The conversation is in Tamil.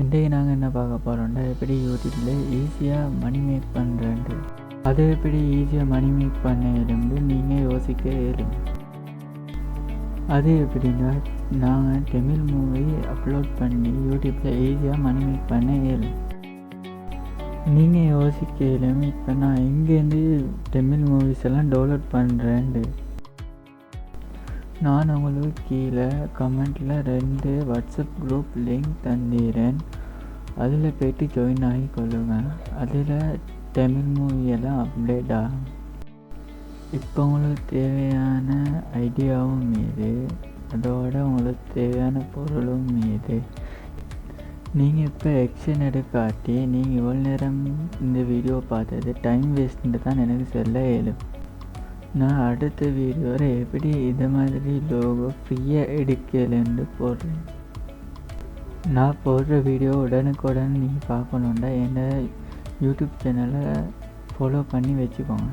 இன்றைக்கு நாங்கள் என்ன பார்க்க போகிறோம்னா எப்படி யூடியூப்பில் ஈஸியாக மணி மேக் பண்ணுறேன்ட்டு. அது எப்படி ஈஸியாக மணி மேக் பண்ண இருந்து நீங்கள் யோசிக்க இயலும். அது எப்படின்னா நாங்கள் தமிழ் மூவி அப்லோட் பண்ணி யூடியூப்பில் ஈஸியாக மணி மேக் பண்ண இயலும். நீங்கள் யோசிக்க இயலும். இப்போ நான் இங்கேருந்து தமிழ் மூவிஸ் எல்லாம் டவுன்லோட் பண்ணுறேன்ட்டு நான் உங்களுக்கு கீழே கமெண்ட்டில் 2 வாட்ஸ்அப் குரூப் லிங்க் தந்திரேன். அதில் போய்ட்டு ஜாயின் ஆகி கொள்ளுங்கள். அதில் தமிழ் மூவியெல்லாம் அப்டேட் ஆகும். இப்போ உங்களுக்கு தேவையான ஐடியாவும் மீது அதோட உங்களுக்கு தேவையான பொருளும் மீது நீங்கள் இப்போ எக்ஷன் எடுக்காட்டி நீங்கள் இவ்வளோ நேரம் இந்த வீடியோ பார்த்தது டைம் வேஸ்ட்டு தான் எனக்கு சொல்ல இயலும். நான் அடுத்த வீடியோவில் எப்படி இது மாதிரி லோகோ ஃப்ரீயாக எடுக்கலன்னு போடுறேன். நான் போடுற வீடியோ உடனுக்குடன் நீங்கள் பார்க்கணுன்னா என்னோட யூடியூப் சேனலை ஃபாலோ பண்ணி வச்சுக்கோங்க.